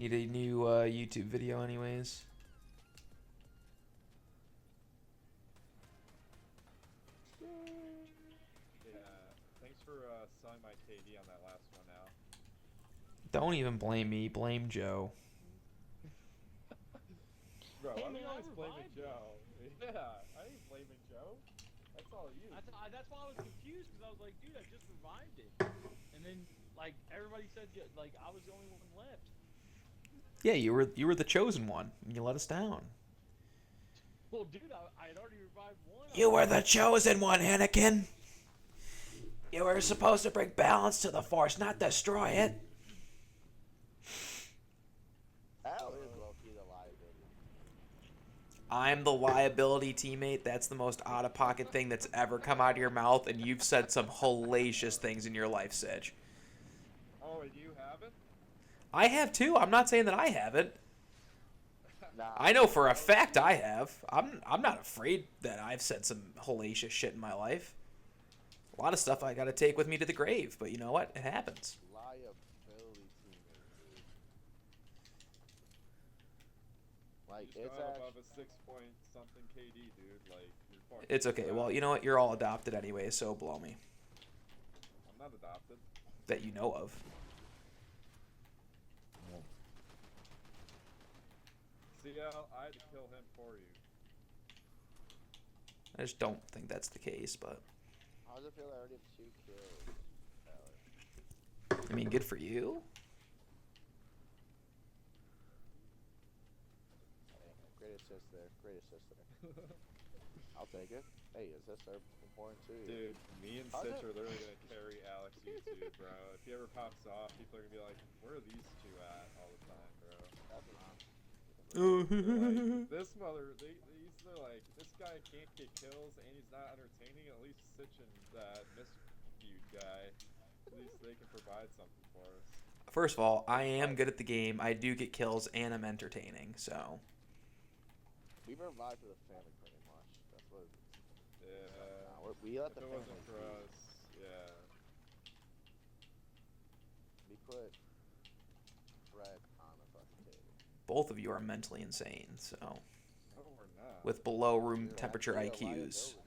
Need a new YouTube video anyways. Yeah, thanks for selling my KD on that last one now. Don't even blame me. Blame Joe. Bro, Hey, why man, you I always blaming revived Joe? Yeah, I ain't blaming Joe. That's all you. That's why I was confused, because I was like, dude, I just revived it. And then, like, everybody said, like, I was the only one left. Yeah, you were the chosen one, and you let us down. Well, dude, I had already revived one. You were the chosen one, Anakin. You were supposed to bring balance to the Force, not destroy it. Al is low-key the liability. I'm the liability teammate. That's the most out-of-pocket thing that's ever come out of your mouth, and you've said some hellacious things in your life, Sitch. Oh, and you haven't? I have too. I'm not saying that I haven't. Nah, I know for a fact I have. I'm not afraid that I've said some hellacious shit in my life. A lot of stuff I got to take with me to the grave, but you know what? It happens. liability teammate, dude. Like, You it's just got actually... above a 6-point-something KD, dude. Like, you're fucking. It's okay. Well, you know what? You're all adopted anyway, so blow me. I'm not adopted. That you know of. CL, I had to kill him for you. I just don't think that's the case, but How does it feel I already have 2 kills, Tyler? I mean, good for you. Hey, great assist there. Great assist there. I'll take it. Hey, assists are important too. Dude, me and How's Sitch it- are literally gonna carry Alex YouTube, bro. If he ever pops off, people are gonna be like, where are these two at all the time, bro? That's an option. Like, this they're like, this guy can't get kills and he's not entertaining. At least Sitch and that misviewed guy, at least they can provide something for us. First of all, I am good at the game. I do get kills, and I'm entertaining. So We revived for the family pretty much. That's what. Yeah. We let If the it family wasn't for be. us, yeah. We put bread on the fucking table. both of you are mentally insane. So No, we're not. with below room You're temperature actually a IQs. liability.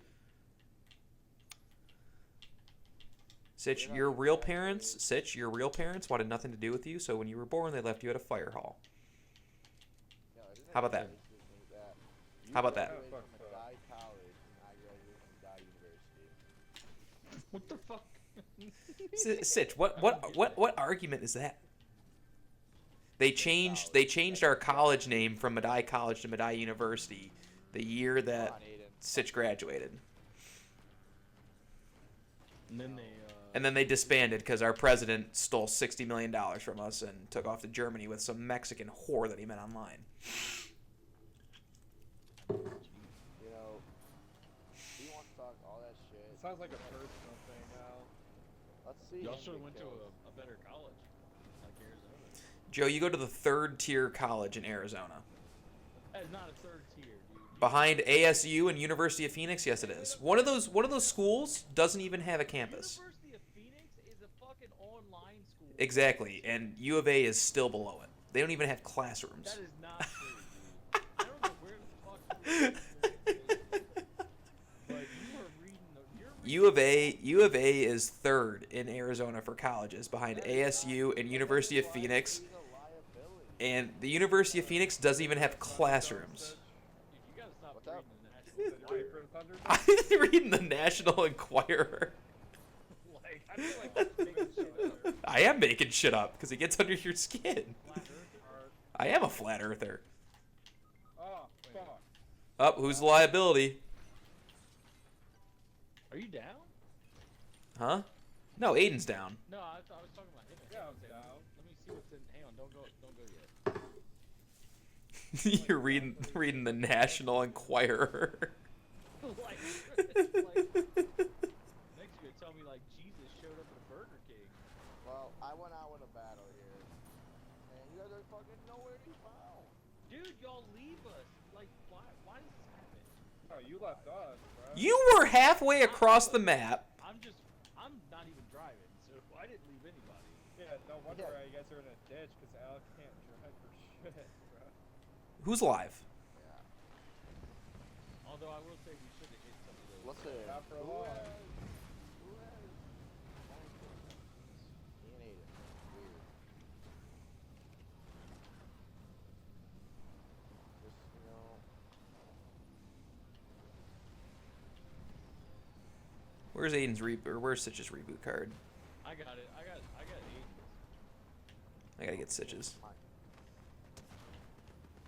Sitch, You're your not real exactly- parents, Sitch, your real parents wanted nothing to do with you. So when you were born, they left you at a fire hall. No, isn't How about that? crazy to think that you How about that? graduated Yeah, from fuck Medaille College and I graduated from Medaille University. What the fuck? Sitch, what argument is that? They changed our college name from Medaille College to Medaille University the year Come that on, Aiden. Sitch graduated. And then And then they disbanded because our president stole $60 million from us and took off to Germany with some Mexican whore that he met online. You know, he wants to talk all that shit. It sounds like a personal thing now. Let's see. y'all him should have get went to kills. a better college, like Arizona. Joe, you go to the third tier college in Arizona. That's not a third tier, dude. Behind ASU and University of Phoenix, yes it is. One of those schools doesn't even have a campus. University of Phoenix is a fucking online school. Exactly, and U of A is still below it. They don't even have classrooms. That is not true, dude. I don't know where the fuck but you are reading U of A is third in Arizona for colleges, behind ASU and University of Phoenix. He's a liability. And the University of Phoenix doesn't even have classrooms. Dude, you gotta stop What's up? reading the Did you National wait for Thunder? I'm reading the National Enquirer. Like, I feel like that's making shit up. I am making shit up because it gets under your skin. Flat Earth. I am a flat earther. Oh, fuck. Up, who's the liability? Are you down? Huh? No, Aiden's down. No, I was talking about him. Yeah, I'm down. Let me see what's in. Hang on, don't go yet. You're reading the National Enquirer. like, next you're gonna tell me like Jesus showed up at a Burger King. Well, I went out with a battle here, and you guys are fucking nowhere to be found. Dude, y'all leave us. Like, why does this happen? Oh, you left us, bro. You were halfway across the map. I'm not even driving, so I didn't leave anybody. Yeah, no wonder Yeah. why you guys are in a ditch, because Alec can't drive for shit, bro. Who's alive? Yeah. Although I will say we should have hit some of those. Listen. Not for who long. has Can't hate it. Weird. Just, you know. Where's Aiden's or where's Sitch's reboot card? I got it. I got 8. I gotta get Sitch's. Fine.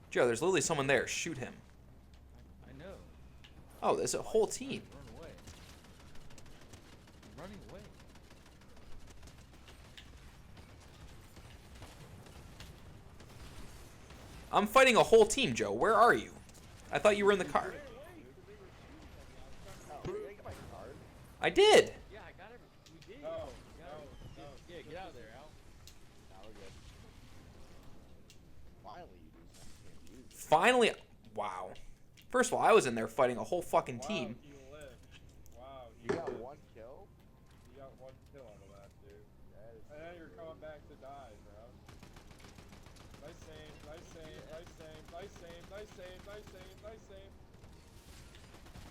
Joe, there's literally someone there. Shoot him. I know. Oh, there's a whole team. Run away. I'm running away. I'm fighting a whole team, Joe. Where are you? I thought you were in the car. Oh, you gotta get my card? I did. Yeah, I got it. We did. No, We got it. no. Yeah, get out of there, Al. Now we're good. Finally, you do something. You use it. Finally. Wow. First of all, I was in there fighting a whole fucking team. Wow, he lived. Wow, he You got lived. 1 kill? You got 1 kill out of that, dude. That is And then you're crazy. coming back to die, bro. Nice aim, nice aim, nice aim, nice aim, nice aim, nice aim, nice aim.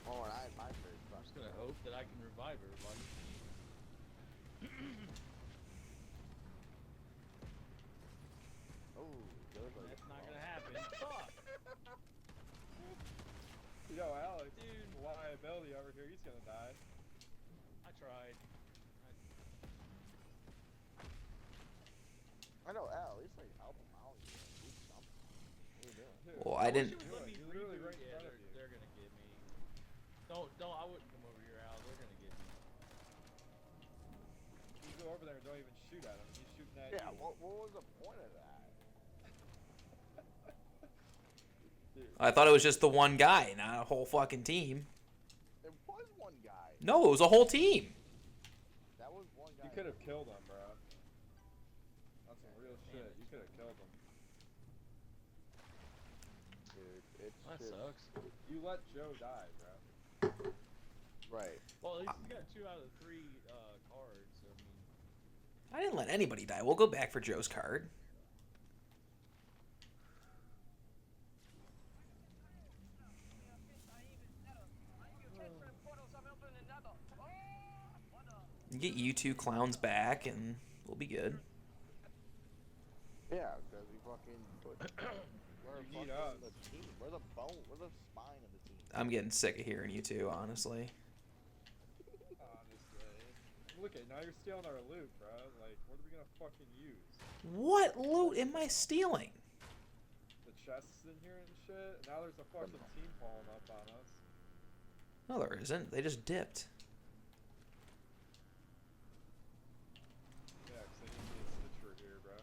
Oh, and I had my first I'm just fucking gonna kill. hope that I can revive everybody. Oh, those are That's not gonna happen. Fuck. You know, Alex, Dude. liability over here, he's gonna die. I tried. I know, Al, at least like help him out. You know, do something. What are you doing? Dude, Well, I didn't. wish it would let me He's literally reboot. right in Yeah, front of you. they're gonna get me. Don't. I wouldn't come over here, Al. They're gonna get me. You go over there and don't even shoot at him. He's shooting at Yeah, you. what was the point of that? Dude, I thought it was just the one guy, not a whole fucking team. There was one guy. No, it was a whole team. That was one guy. you could have killed him, bro. That's some real Damn shit. it. You could have killed him. Dude, it's That just... sucks. You let Joe die, bro. Right. Well, at least you got 2 out of 3 cards. So, I mean, I didn't let anybody die. We'll go back for Joe's card. Get you 2 clowns back, and we'll be good. Yeah, because we fucking put... We're You need fucking us. the team. We're the bone. We're the spine of the team. I'm getting sick of hearing you 2, honestly. Honestly. Look at now you're stealing our loot, bro. Like, what are we gonna fucking use? What loot am I stealing? The chests in here and shit? Now there's a fucking team pulling up on us. No, there isn't. They just dipped. Yeah, 'cause they need me a Stitcher here, bro.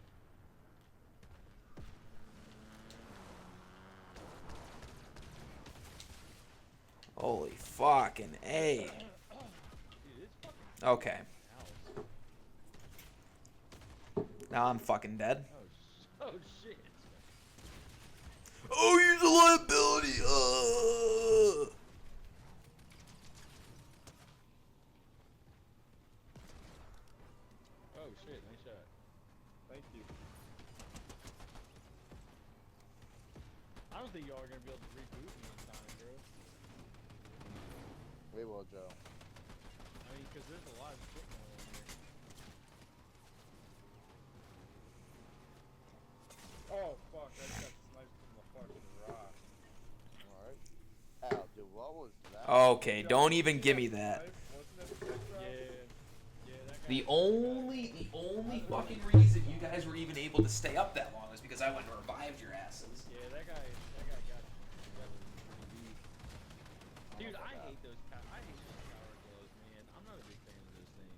Holy fucking A. dude, it's fucking Okay. house. Now I'm fucking dead. Oh shit. Oh, you're the liability. Oh shit. Nice shot. Thank you. I don't think y'all are gonna be able to reboot me in time, bro. We will, Joe. I mean, because there's a lot of shit going on here. Oh fuck, I just got sniped from the fucking rock. Alright. Al, dude, what was that? Okay, don't even give me that. Wasn't it the six round? Yeah, that guy. The only fucking reason you guys were even able to stay up that long is because I went and revived your asses. Yeah, that guy got pretty deep. Dude, I hate those power glows, man. I'm not a big fan of those things.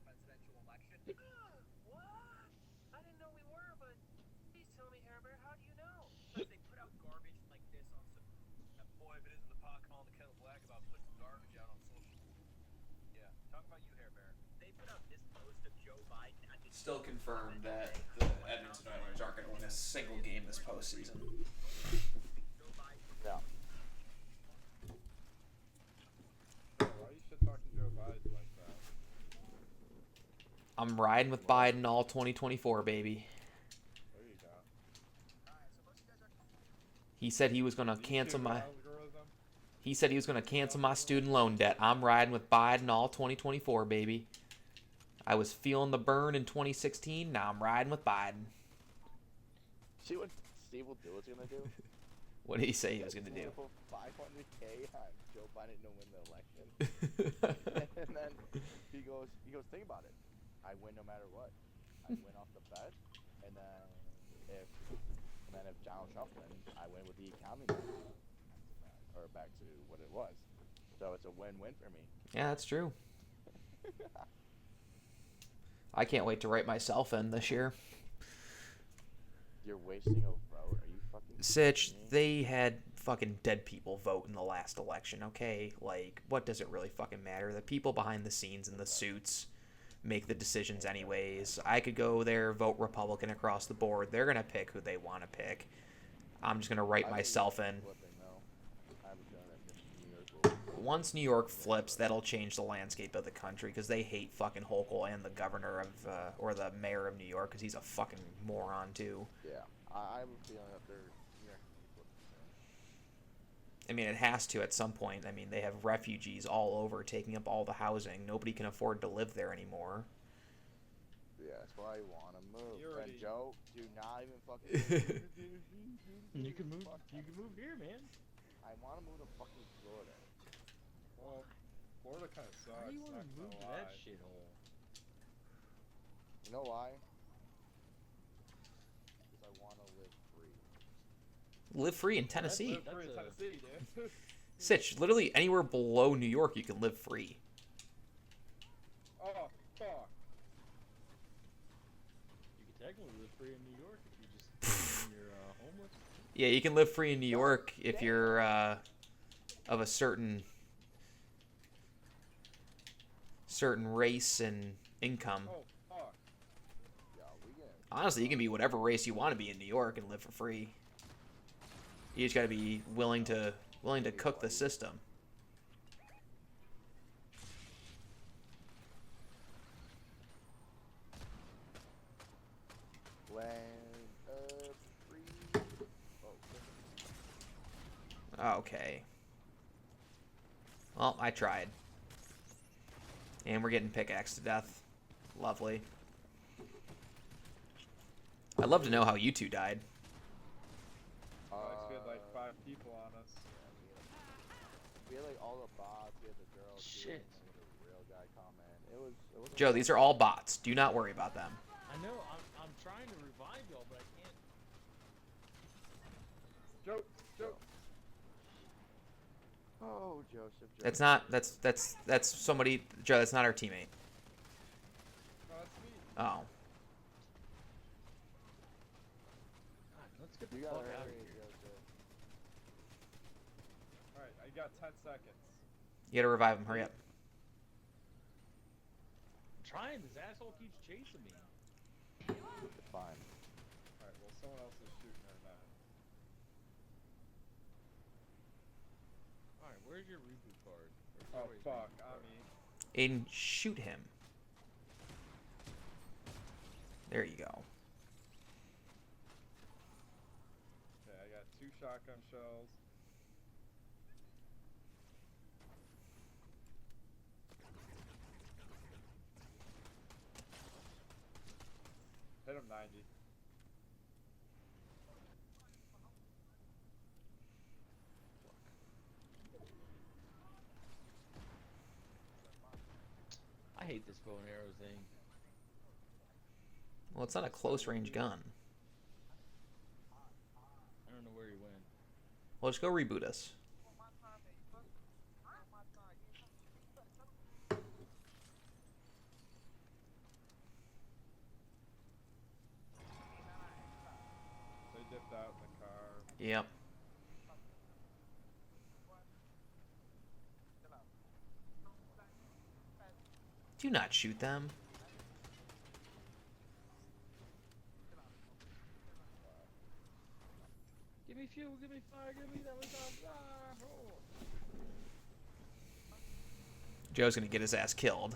Presidential election. What? I didn't know we were, but please tell me, Herbert, how Still confirmed that the Edmonton Oilers aren't going to win a single game this postseason. Yeah. Why you shit talking Joe Biden like that? I'm riding with Biden all 2024, baby. There you go. He said he was going to cancel YouTube my. algorithm? He said he was going to cancel my student loan debt. I'm riding with Biden all 2024, baby. I was feeling the burn in 2016. Now I'm riding with Biden. See what Steve will do? What's he gonna do? What did he say he was going to do? Put $500K on Joe Biden to win the election, and then he goes, think about it. I win no matter what. I win off the bet, and then if Donald Trump wins, I win with the economy, or back to what it was. So it's a win-win for me. Yeah, that's true. I can't wait to write myself in this year. You're wasting a vote. Are you fucking Sitch, kidding me? they had fucking dead people vote in the last election, okay? Like, what does it really fucking matter? The people behind the scenes in the suits make the decisions anyways. I could go there, vote Republican across the board. They're going to pick who they want to pick. I'm just going to write myself in. Once New York flips, that'll change the landscape of the country because they hate fucking Hochul and the governor of, or the mayor of New York because he's a fucking moron too. Yeah, I have a feeling that they're. I mean, it has to at some point. I mean, they have refugees all over taking up all the housing. Nobody can afford to live there anymore. Yeah, that's why I want to move. You already- And Joe, do not even fucking. You can move. You can move here, man. I want to move to fucking Florida. Well, Florida kind of sucks. Why do you want not to gonna move to lie. that shithole? You know why? Because I want to live free. Live free in Tennessee. Live free in Tennessee, dude. Sitch, literally anywhere below New York you can live free. Oh, fuck. You can technically live free in New York if you just when you're homeless. Yeah, you can live free in New York if you're of a certain race and income. Oh, fuck. Yeah, we get. Honestly, you can be whatever race you want to be in New York and live for free. You just got to be willing to cook the system. Land of free. Oh, Okay. Well, I tried. And we're getting pickaxed to death. Lovely. I'd love to know how you two died. We had like 5 people on us. We had like all the bots. We had the girls. Shit. And we had a real guy comment. It was. Joe, these are all bots. Do not worry about them. I know. I'm trying to revive y'all, but I can't. Joe. Oh, Joseph. That's not. That's somebody. Joe, that's not our teammate. No, that's me. Oh. God, let's get the You fuck gotta out of hurry, here. Joseph. Alright, I got 10 seconds. You gotta revive him. Hurry up. I'm trying. This asshole keeps chasing me. It's fine. Alright, well, someone else is shooting her now. All right, where's your reboot card? Oh, Where's fuck. reboot I card? mean, Aiden, shoot him. There you go. okay, I got 2 shotgun shells. Hit him 90. I hate this bow and arrow thing. Well, it's not a close range gun. I don't know where he went. Well, just go reboot us. They dipped out in the car. Yep. you not shoot them? Give me fuel, give me fire, give me that was fire. Joe's gonna get his ass killed.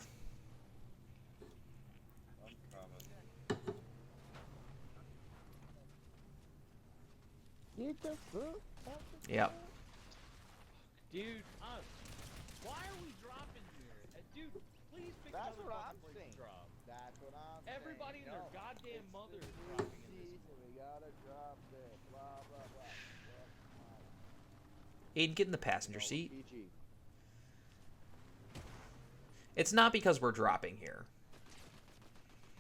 I'm coming. Get the fuck out the Yep. Dude, why are we dropping here? Dude, please pick That's another what I'm fucking place saying. to drop. That's what I'm Everybody saying. and their No, goddamn it's mother the is dropping in this. season. We gotta drop this. Blah blah blah. Aiden, get in the passenger No, seat. PG. It's not because we're dropping here.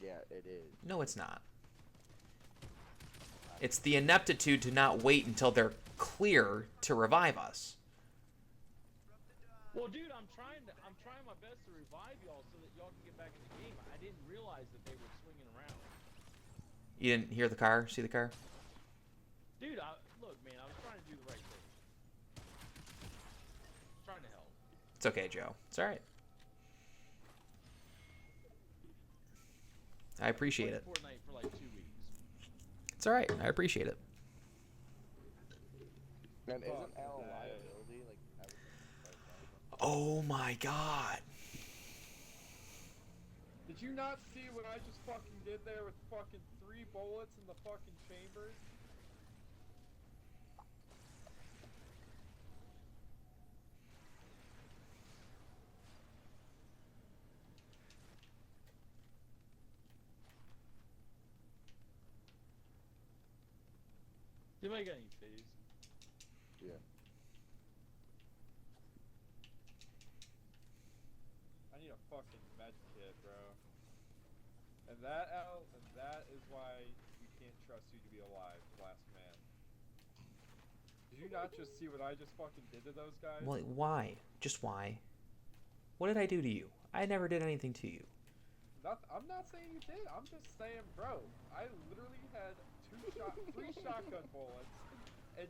Yeah, it is. No, it's not. It's the ineptitude to not wait until they're clear to revive us. Well, dude, I'm trying my best to revive y'all so that y'all can get back in the game. I didn't realize that they were swinging around. You didn't hear the car? See the car? Dude, look, man, I was trying to do the right thing. Trying to help. It's okay, Joe. It's all right. I appreciate it. Played Fortnite for like 2 weeks. It's all right. I appreciate it. And Fuck isn't L a that. liability? Like, everything? Oh my god. Did you not see what I just fucking did there with fucking 3 bullets in the fucking chambers? Anybody got any phase? Yeah. I need a fucking med kit, bro. And that is why we can't trust you to be alive, last man. Did you not just see what I just fucking did to those guys? Well, why? Just why? What did I do to you? I never did anything to you. I'm not saying you did. I'm just saying, bro. I literally had 3 shotgun bullets and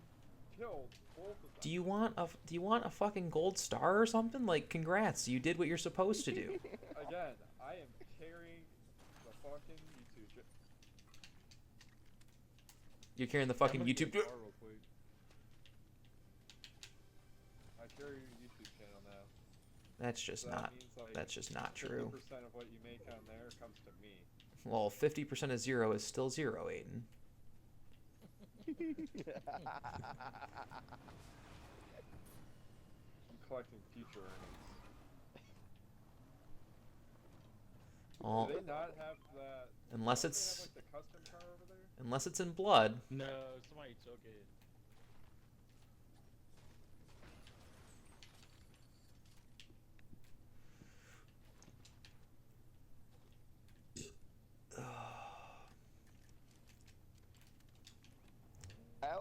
killed both of them. Do you want a fucking gold star or something? Like, congrats, you did what you're supposed to do. Again, I am carrying the fucking YouTube shit. You're carrying the fucking YouTube. Real quick. I carry your YouTube channel now. That's just So that not. means, like, That's just not true. 50% of what you make on there comes to me. Well, 50% of 0 is still 0, Aiden. I'm collecting future earnings. Well, Do they not have that? unless don't they it's have, like, the custom car over there? unless it's in blood. No, somebody took it.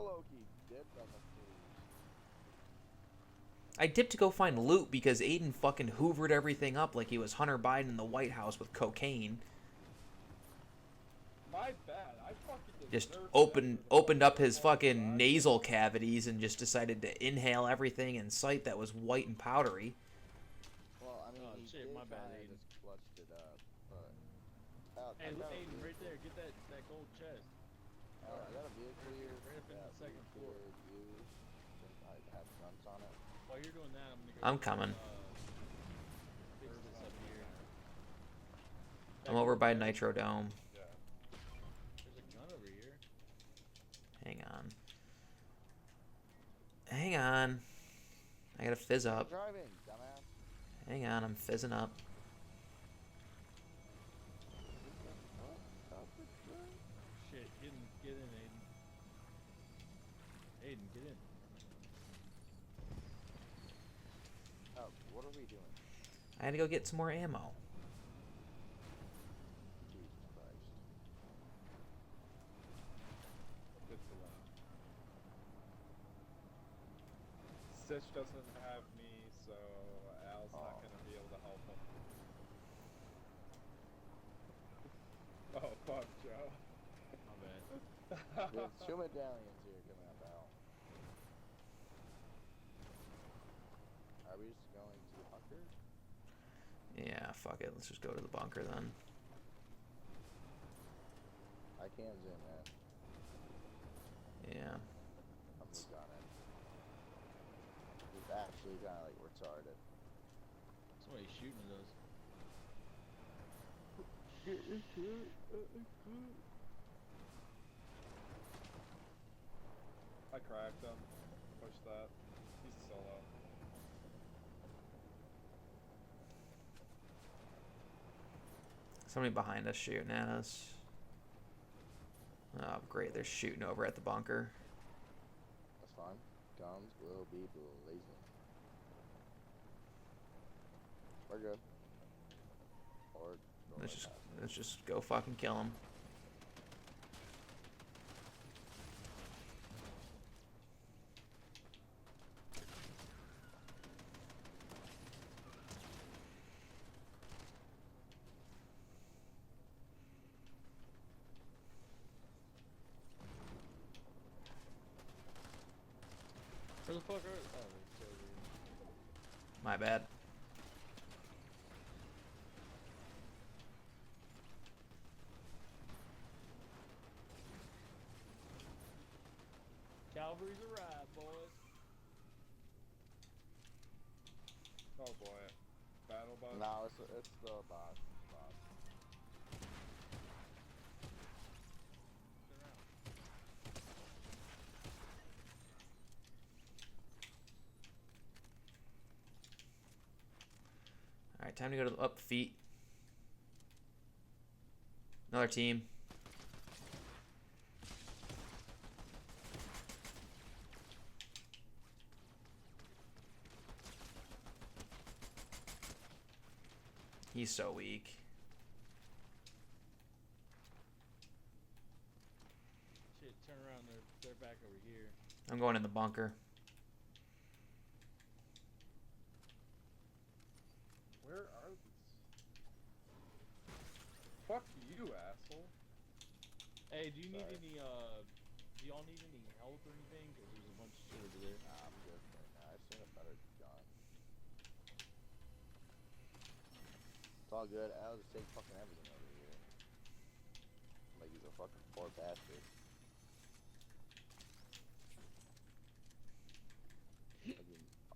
Loki dipped on the food. I dipped to go find loot because Aiden fucking hoovered everything up like he was Hunter Biden in the White House with cocaine. My bad. I fucking Just deserved opened up his fucking nasal cavities and just decided to inhale everything in sight that was white and powdery. Well, I mean, Oh, he shit, did my bad, kinda Aiden. just clutched it up, but... Hey, I got a Aiden, right vehicle. there, get that gold chest. I got a vehicle here. Right up in that the second we floor. could use. I have fronts on it. While you're doing that, I'm gonna go. I'm coming. Fix this up here. I'm over by Nitro Dome. Yeah. There's a gun over here. Hang on. Hang on. I gotta fizz I'm up. driving, dumbass. Hang on, I'm fizzing up. Shit, get in, Aiden. Aiden, get in. Oh, what are we doing? I had to go get some more ammo. Jesus Christ. Good for them. Stitch doesn't have me, so Al's not gonna be able to help him. Oh, fuck, Joe. My bad. There's 2 medallions here coming up out. Are we just going to Hunker? Yeah, fuck it. Let's just go to the bunker then. I can't zoom in. Yeah. I'm weak on it. It's actually kind of like retarded. Somebody's shooting at us. I cracked him. Push that. He's a solo. Somebody behind us shooting at us. Oh, great. They're shooting over at the bunker. That's fine. Guns will be blazing. We're good. Or Let's just go fucking kill them. Where the fuck are? Oh, they're still here. My bad. Cavalry's arrived, boys. Oh boy. Battle bus. No, it's the boss. They're out. All right, time to go to the up feet. Another team. He's so weak. Shit, turn around. They're back over here. I'm going in the bunker. Where are these? Fuck you, asshole. Hey, do you need Sorry. any? Do y'all need any help or anything? Cause there's a bunch of shit over there. Nah, I'm good right now. I've seen a better gun. It's all good. I'll just take fucking everything over here. Like he's a fucking poor bastard.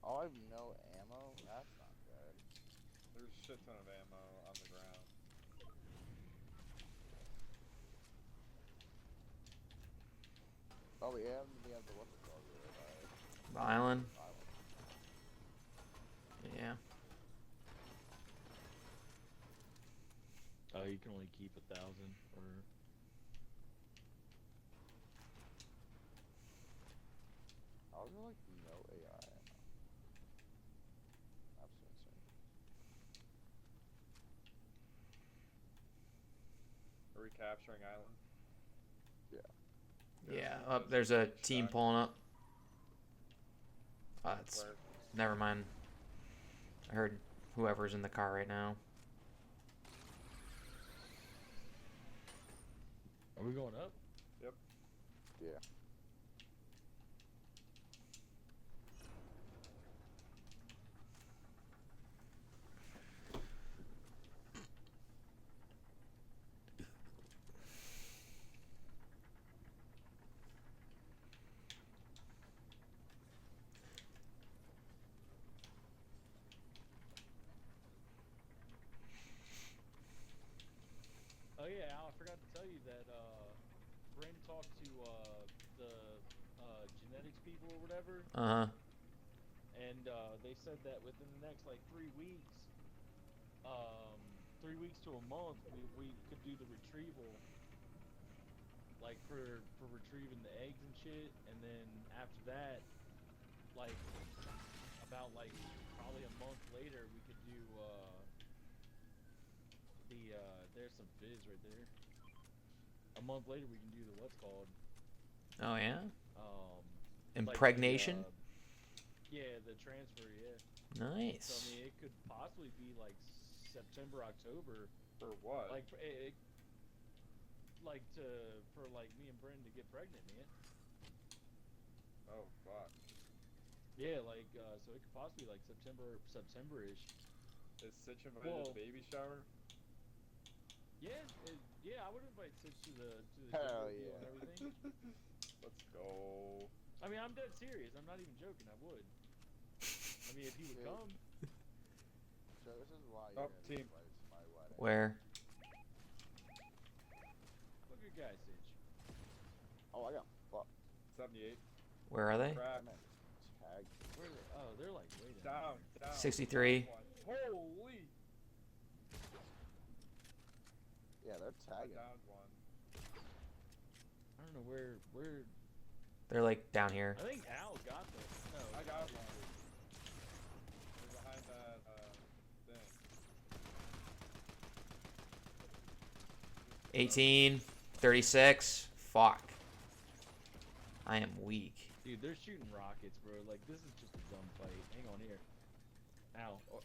Oh, I have no ammo? That's not good. There's a shit ton of ammo on the ground. Oh, we have the what's it called here? The island. Island. Yeah. Oh, you can only keep 1,000 or. How is there like no AI ammo? That's insane. Are we capturing island? Yeah. Up there's a team pulling up. It's Where? never mind. I heard whoever's in the car right now. Are we going up? Yep. Yeah. Oh yeah, Al, I forgot to tell you that Bryn talked to the genetics people or whatever, Uh huh. and they said that within the next like 3 weeks, 3 weeks to a month, we could do the retrieval, like for retrieving the eggs and shit, and then after that, like about like probably a month later, we could do there's some fizz right there. A month later, we can do the what's called Oh yeah. Impregnation. Impregnation. Yeah, the transfer. Yeah. So I Nice. mean, it could possibly be like September, October, For what? like for like me and Brendan to get pregnant, man. Oh fuck. Yeah, like so it could possibly like September-ish. Is Sitch invited to Well- the baby shower? Yeah, yeah, I would invite Sitch to the Hell deal yeah. and everything. Let's go. I mean, I'm dead serious. I'm not even joking. I would. I mean, if he would Dude. come. So this is why Oh, you're gonna be team. invited to my wedding. Where? Look at guy, Sitch. Oh, I got fucked. 78. Where are they? Crack. I'm at tag. Where are they? Oh, they're like way down. Down. 63. Holy. Yeah, they're I tagging. downed one. I don't know where. They're like down here. I think Al got them. No, I got one. They're behind that thing. 18, 36. Fuck. I am weak. Dude, they're shooting rockets, bro. Like, this is just a dumb fight. Hang on here. Ow. Oh,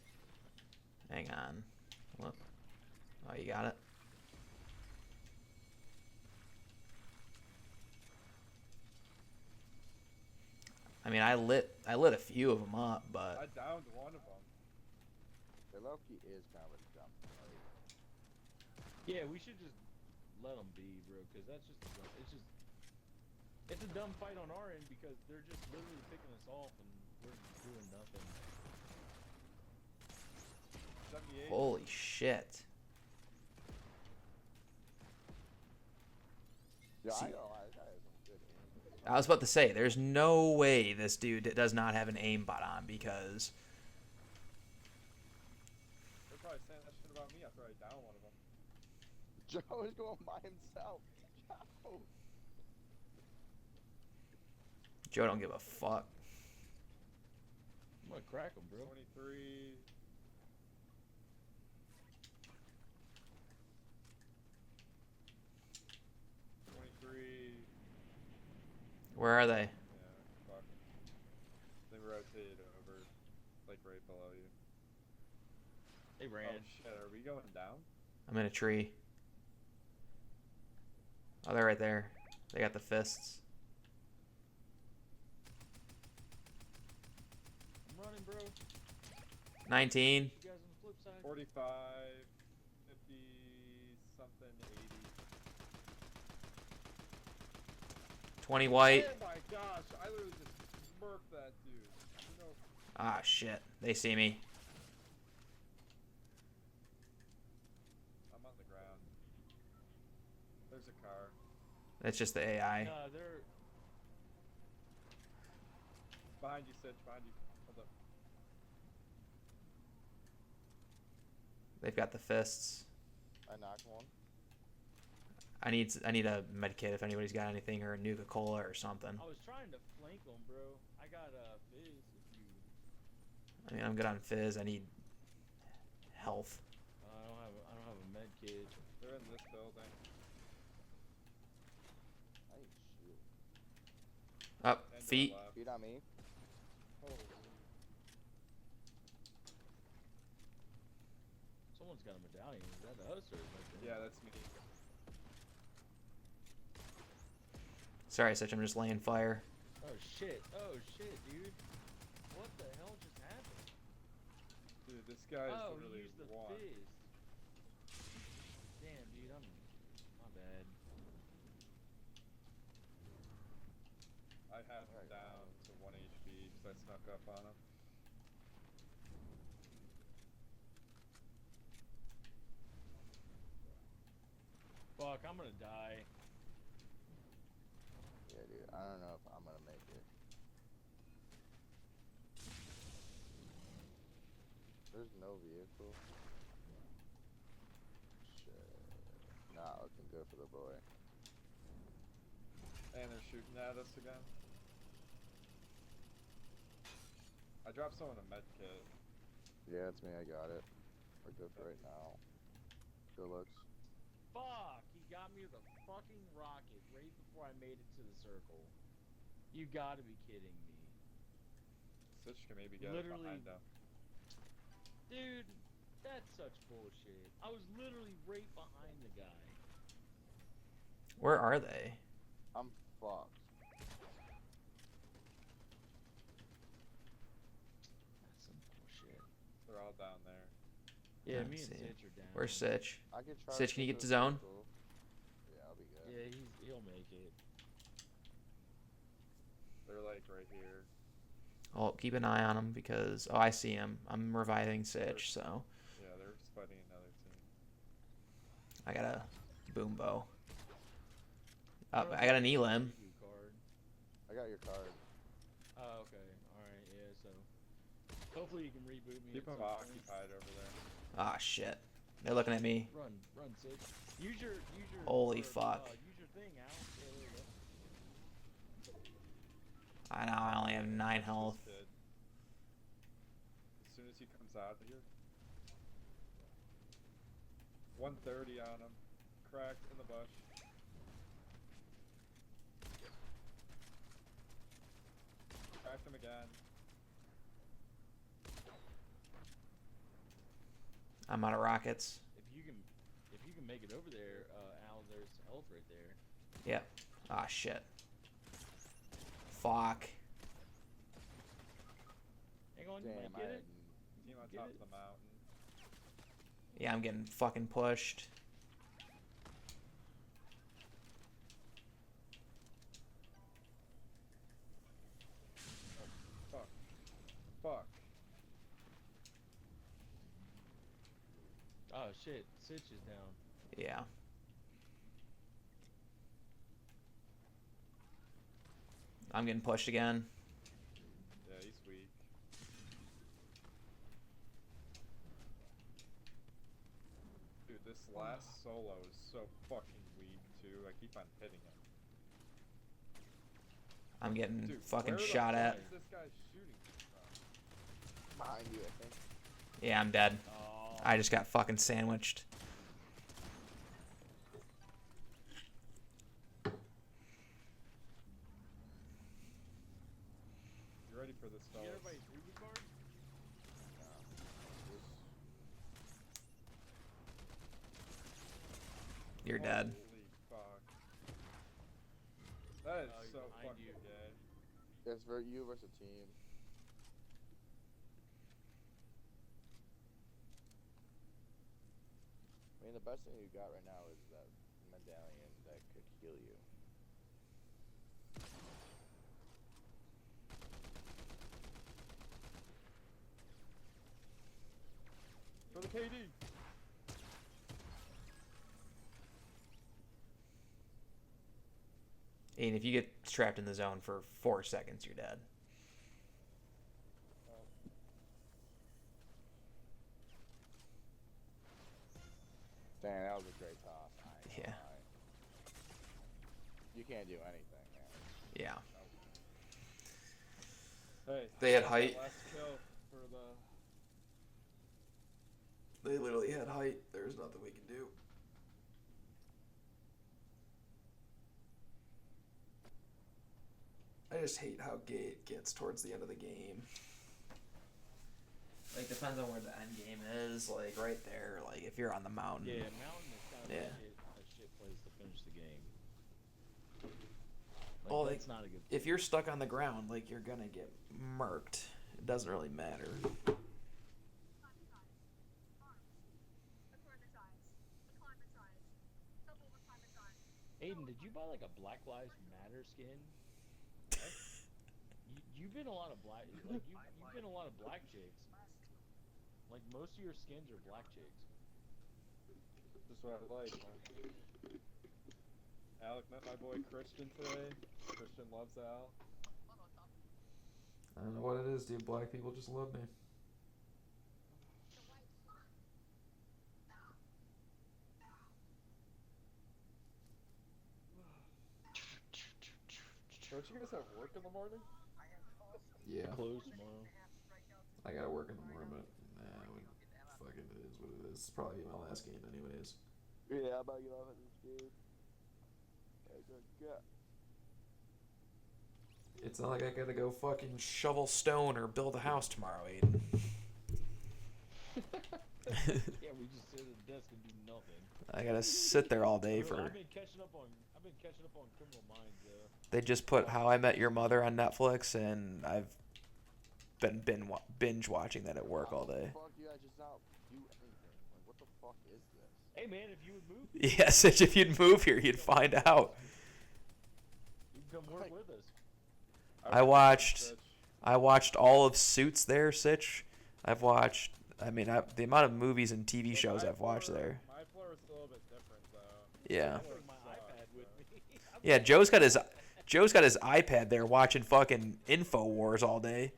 Hang on. What? Oh, you got it. I mean, I lit a few of them up, I but downed one of them. The Loki is kind of a jump. Like, yeah, we should just let them be, bro. Because that's just a dumb, it's a dumb fight on our end because they're just literally picking us off and we're doing nothing. 78. holy shit. yeah, See- I know. I got some good aim. I was about to say, there's no way this dude does not have an aimbot on because They're probably saying that shit about me after I downed one of them. Joe is going by himself. Joe. Joe don't give a fuck. I'm gonna crack them, bro. 23. Where are they? Yeah, fuck. They rotated over, like right below you. They ran. Oh shit, are we going down? I'm in a tree. Oh, they're right there. They got the fists. I'm running, bro. 19. You guys on the flip side. 45, 50, something, 80. 20 white. Oh my gosh, I literally just smurfed that dude. You know, Ah, shit. They see me. I'm on the ground. There's a car. That's just the AI. They're. Behind you, Sitch, behind you. Hold up. They've got the fists. I knocked one. I need a med kit if anybody's got anything, or a Nuka-Cola or something. I was trying to flank them, bro. I got fizz if you. I mean, I'm good on fizz. I need health. I don't have a med kit. They're in this building. I ain't shoot. Up, And to the feet. left. Feet on me. Holy. Someone's got a medallion. Is that us or is that them? Yeah, that's me. Sorry, Sitch, I'm just laying fire. Oh shit, dude. What the hell just happened? Dude, this guy is Oh, he literally used the one. fizz. Damn, dude, my bad. I have him down to 1 HP because I snuck up on him. Fuck, I'm gonna die. Yeah, dude. I don't know if I'm gonna make it. There's no vehicle. Shit. Not looking good for the boy. And they're shooting at us again. I dropped someone a med kit. Yeah, it's me. I got it. We're good for right now. Good looks. Fuck, he got me with a fucking rocket right before I made it to the circle. You gotta be kidding me. Sitch can maybe get Literally. it behind him. Dude, that's such bullshit. I was literally right behind the guy. Where are they? I'm fucked. That's some bullshit. They're all down there. Yeah, Let's me and see. Sitch are down. Where's Sitch? I could try. Sitch, can you get to zone? Yeah, I'll be good. Yeah, he'll make it. They're like right here. Oh, keep an eye on him because I see him. I'm reviving Sitch, so Yeah, they're fighting another team. I got a boom bow. I got an elim. Card. I got your card. Oh, okay. All right. Yeah. So hopefully you can reboot me. Keep at them some point. occupied over there. Ah, shit. They're looking at me. Run, Sitch. Use your. Holy fuck. Use your thing, Al. Yeah, there you go. I know I only have 9 health. This kid. As soon as he comes out of here. 130 on him. Cracked in the bush. Cracked him again. I'm out of rockets. If you can make it over there, Al, there's health right there. Yep. Ah, shit. Fuck. Hang on, you Damn, might get it. Team on Get top it. of the mountain. Yeah, I'm getting fucking pushed. Fuck. Oh shit, Sitch is down. Yeah. I'm getting pushed again. Yeah, he's weak. Dude, this last solo is so fucking weak too. I keep on hitting him. I'm getting Dude, fucking where the shot fuck at. is this guy shooting from? Behind you, I think. Yeah, I'm dead. Oh, I just got fucking sandwiched. You ready for this, you fellas? get everybody's reboot card? You're dead. Holy fuck. That is Oh, he's so behind fucking you. gay. It's you versus team. I mean, the best thing you got right now is that medallion that could heal you. For the KD. And if you get trapped in the zone for 4 seconds, you're dead. Dang, that was a great toss. I ain't gonna Yeah. lie. You can't do anything, man. Yeah. Hey. They had that height. Last kill for the. They literally had height. There's nothing we can do. I just hate how gay it gets towards the end of the game. Like, depends on where the end game is. Like, right there. Like, if you're on the mountain. Yeah, Mountain is kind of Yeah. a shit place to finish the game. Like, Well, that's not a good. If you're stuck on the ground, like, you're gonna get murked. It doesn't really matter. Aiden, did you buy like a Black Lives Matter skin? You've been a lot of black, like you've been a lot of black chicks. Like most of your skins are black chicks. Just what I like, man. Alec met my boy Christian today. Christian loves Al. I don't know what it is, dude. Black people just love me. Don't you guys have work in the morning? Yeah. Close tomorrow. I gotta work in the morning, but fucking it is what it is. It's probably my last game anyways. Yeah, I'm about to get off of this game. It's not like I gotta go fucking shovel stone or build a house tomorrow, Aiden. Yeah, we just sit at the desk and do nothing. I gotta sit there all day for. I've been catching up on Criminal Minds though. They just put How I Met Your Mother on Netflix, and I've been binge watching that at work all day. Fuck, you guys just not do anything. the fuck is this? Hey man, if you would move, Yeah, Sitch, if you'd move here, you'd find out. you can come work with us. I watched all of Suits there, Sitch. I've watched. I mean, the amount of movies and TV shows I've watched there. My floor is a little bit different, though. Yeah. I'll bring my iPad with me. Yeah, Joe's got his iPad there watching fucking InfoWars all day.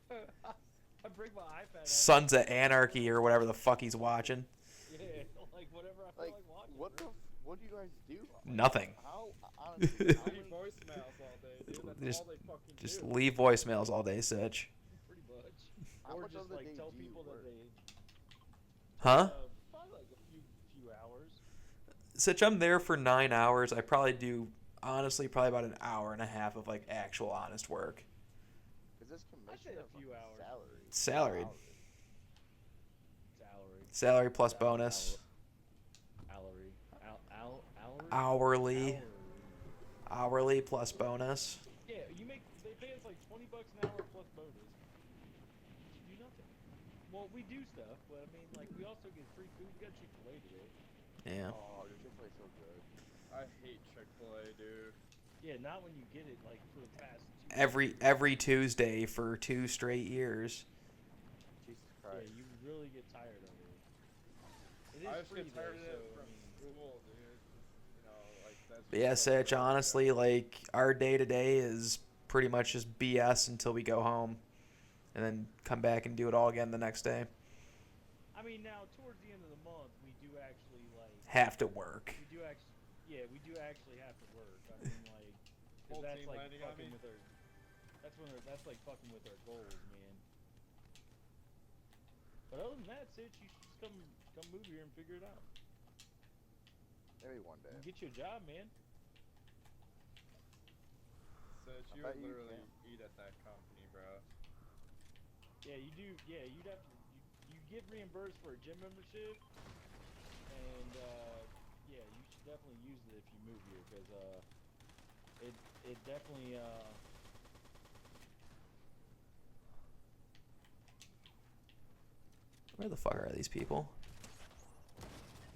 I bring my iPad. Sons of Anarchy or whatever the fuck he's watching. Yeah, like whatever I feel like watching. What do you guys do? Nothing. How honestly? How Leave voicemails all day, dude. That's Just- all they fucking Just do. leave voicemails all day, Sitch. Pretty much. How Or much just of the like day tell do you people that work? they. Huh? Probably like a few hours. Sitch, I'm there for 9 hours. I probably do, honestly, probably about an hour and a half of like actual honest work. Is this I'd say commission a or few hours. salary? Salaried. Salary. Salary plus bonus. Salary. Hourly. Hourly. Hourly plus bonus. Yeah, they pay us like $20 an hour plus bonus. You do nothing. Well, we do stuff, but I mean, like, we also get free food. We got Chick-fil-A today. Yeah. Oh, your Chick-fil-A so good. I hate Chick-fil-A, dude. Yeah, not when you get it, like, for the past 2 Every Tuesday for 2 straight years. Jesus Yeah, Christ. you really get tired of it. It is I just free get tired though, of it so, from I mean, school, dude. You know, like that's. But yeah, just what Sitch, it is, honestly, like, our day-to-day is pretty much just BS until we go home. And then come back and do it all again the next day. I mean, now towards the end of the month, we do actually like Have to work. we do actually have to work. I mean, like, 'cause Whole that's team like landing on fucking me? with our. That's like fucking with our goals, man. But other than that, Sitch, you should just come move here and figure it out. Maybe one day. Get you a job, man. Sitch, I you bet would you literally can. eat at that company, bro. Yeah, you do. Yeah, you'd have to. You get reimbursed for a gym membership, and yeah, you should definitely use it if you move here, because it definitely Where the fuck are these people?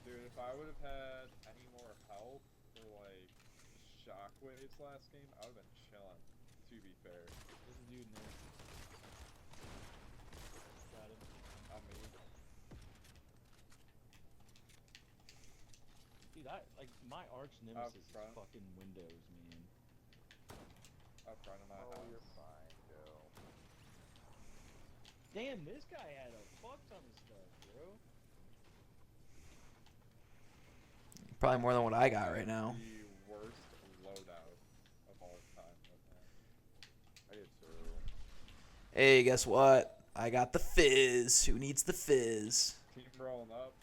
Dude, if I would have had any more help for like shockwaves last game, I would have been chilling. To be fair, There's a dude in there. Got him. I mean, Dude, like my arch nemesis is front. fucking Windows, man. up front of my Oh, house. you're fine, Joe. Damn, this guy had a fuck ton of stuff, bro. Probably more than what I got right now. The worst loadout of all time. I did too. Hey, guess what? I got the fizz. Who needs the fizz? Team rolling up.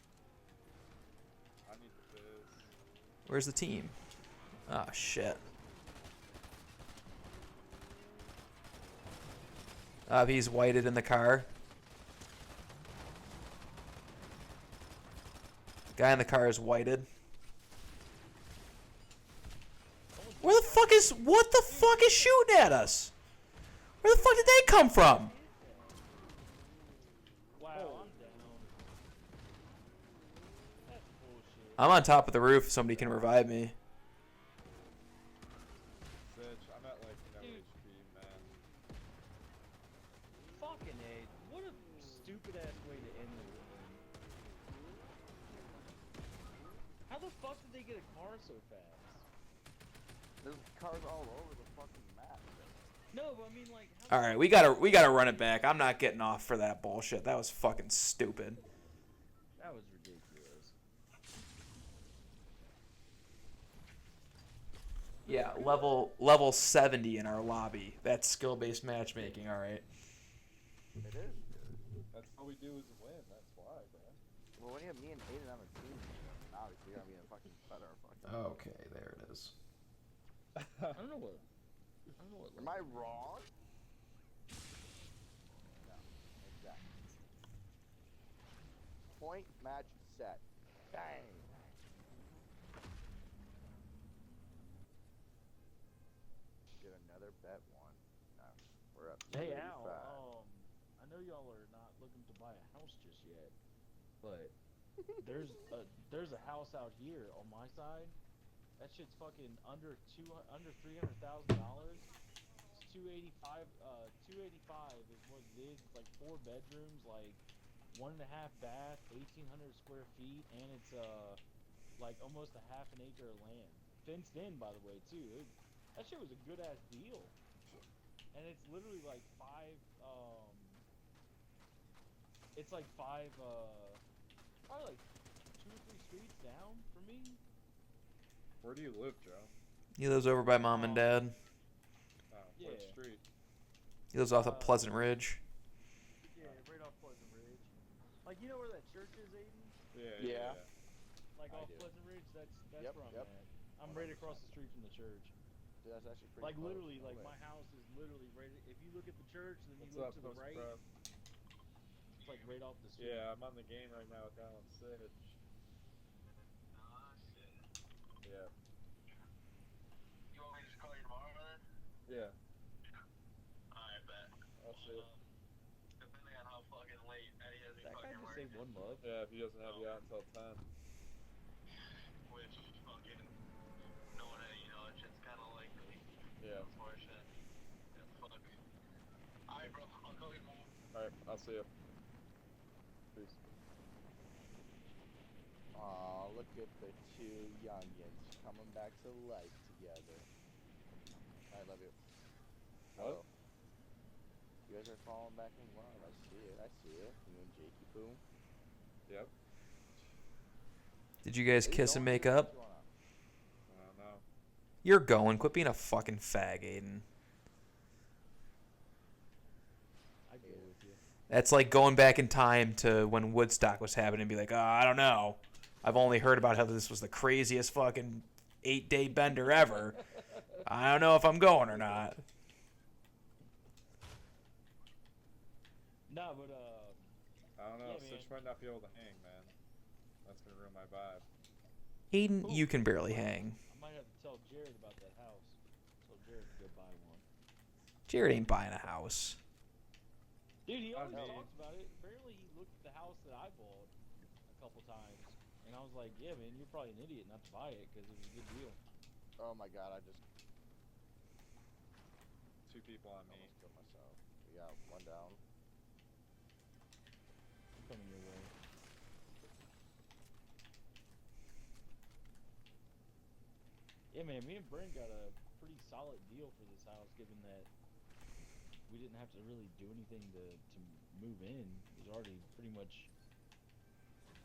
I need the fizz. Where's the team? Ah, shit. He's whited in the car. Guy in the car is whited. What the fuck is shooting at us? Where the fuck did they come from? Wow, I'm down. That's bullshit. I'm on top of the roof. Somebody can revive me. Sitch, I'm at like no Dude. HP, man. Fucking A. What a stupid ass way to end the game. How the fuck did they get a car so fast? There's cars all over the fucking map. No, but I mean, like, how All right, we gotta run it back. I'm not getting off for that bullshit. That was fucking stupid. that was ridiculous. Yeah, level 70 in our lobby. That's skill-based matchmaking. All right. It is, dude. That's all we do is win. That's why, bro. Well, when you have me and Aiden on a team, obviously you're gonna be a fucking better fucking. Okay, there it is. I don't know what. Am I wrong? No, exactly. Point, match, set. Bang. Get another bet one. No, we're up. to Hey 35. Al, I know y'all are not looking to buy a house just yet, but There's a house out here on my side. That shit's fucking under $300,000. It's 285. 285 is what it is. It's like 4 bedrooms, like 1.5 bath, 1,800 square feet, and it's like almost a half an acre of land, fenced in, by the way, too. That shit was a good ass deal, and it's literally like it's like probably like 2 or 3 streets down from me. Where do you live, Joe? He lives over by mom and dad. Oh, Yeah. what street? He lives off of Pleasant Ridge. Yeah, right off Pleasant Ridge. Like, you know where that church is, Aiden? Yeah. Like I off do. Pleasant Ridge. That's Yep, where I'm yep. at. I'm right across the street from the church. Dude, that's actually pretty Like close. literally, No like way. my house is literally right. If you look at the church, and then What's you look up, to the Post right, Pro? it's like right off the street. Yeah, I'm on the game right now with Alan Sitch. Yeah. You want me to just call you tomorrow, then? Yeah. I bet. I'll see you. Depending on how fucking late Eddie has me That guy fucking just working. saved 1 love. Yeah, if he doesn't have you out until 10. Which fucking knowing Eddie, you know, it's just kind of likely. Yeah. Unfortunate. Yeah, fuck. Alright, bro. I'll call you tomorrow. Alright, I'll see you. Peace. Aw, look at the 2 youngins coming back to life together. I love you. What? Hello. You guys are falling back in love. I see it. I see it. You and Jakey Poo. Yep. Did you guys Are you kiss and going, make dude? up? What's going on? I don't know. You're going. Quit being a fucking fag, Aiden. I go with you. That's like going back in time to when Woodstock was happening and be like, oh, I don't know. I've only heard about how this was the craziest fucking 8-day bender ever. I don't know if I'm going or not. No, but I don't know. Yeah, Sitch might not be able to hang, man. That's gonna ruin my vibe. Aiden, you can barely hang. I might have to tell Jared about that house. Tell Jared to go buy one. Jared ain't buying a house. Dude, he always mean- talks about it. Apparently, he looked at the house that I bought a couple times, and I was like, "Yeah, man, you're probably an idiot not to buy it because it was a good deal." Oh my god, I just 2 people on me. almost killed myself. We got 1 down. I'm coming your way. Yeah, man, me and Brent got a pretty solid deal for this house, given that we didn't have to really do anything to move in. It was already pretty much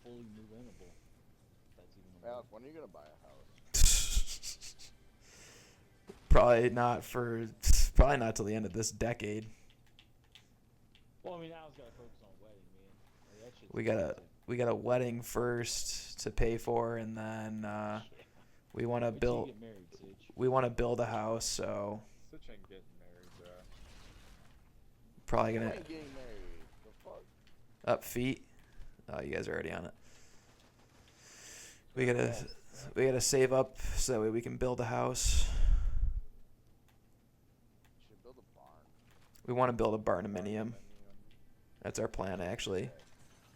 fully move-inable. That's even a Alex, when are you gonna buy a house? Probably not till the end of this decade. Well, I mean, Al's got to focus on wedding, man. Like, that shit's We got expensive. a wedding first to pay for, and then we want to Wait till you build get married, Sitch. we want to build a house. So Sitch ain't getting married, bro. probably You gonna ain't getting married. The fuck? up feet. Oh, you guys are already on it. We gotta save up so that way we can build a house. Should build a barn. We want to build a barnuminium. That's our plan, actually.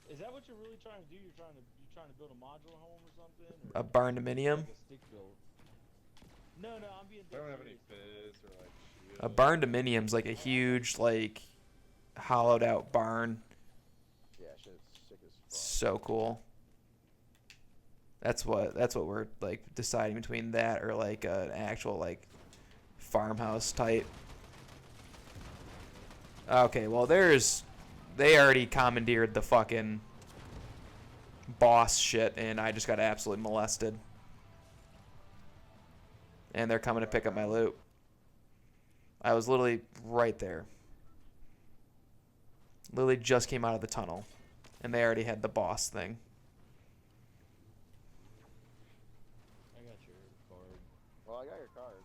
Is that what you're really trying to do? You're trying to build a modular home or something? Or A barnuminium. like a stick build? No, I'm being I dead don't have any serious. fizz or like shield. A barndominium's like a huge, like, hollowed out barn. Yeah, shit's sick as fuck. So cool. That's what we're like deciding between that or like an actual like farmhouse type. Okay, well they already commandeered the fucking boss shit and I just got absolutely molested. And they're coming to pick up my loot. I was literally right there. Literally just came out of the tunnel. And they already had the boss thing. I got your card. Well, I got your card.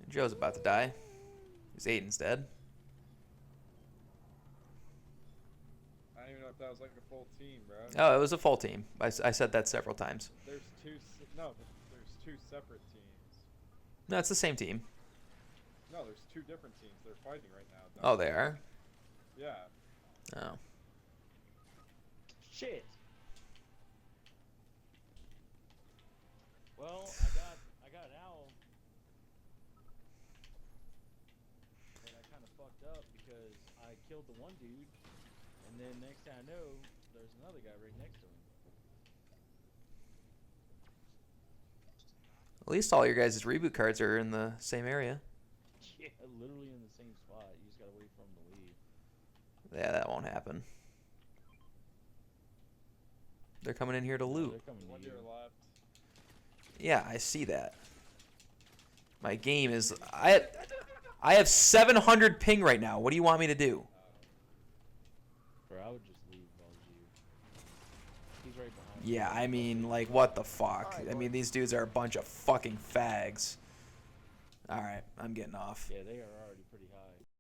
Joe's about to die. He's Aiden's dead. I don't even know if that was like a full team, bro. Oh, it was a full team. I said that several times. There's 2 separate teams. No, it's the same team. No, there's two different teams. They're fighting right now. Oh, they are? Yeah. Oh. Shit. Well, I got an owl, but I kind of fucked up because I killed the one dude, and then next thing I know, there's another guy right next to him. At least all your guys' reboot cards are in the same area. Yeah, literally in the same spot. You just gotta wait for him to leave. Yeah, that won't happen. They're coming in here to loot. They're coming One to to you. your left. Yeah, I see that. My game is... I have 700 ping right now. What do you want me to do? Bro, I would just leave if I was you. He's right behind Yeah, you. I mean, like, what the fuck? I mean, these dudes are a bunch of fucking fags. Alright, I'm getting off. Yeah, they are already pretty high.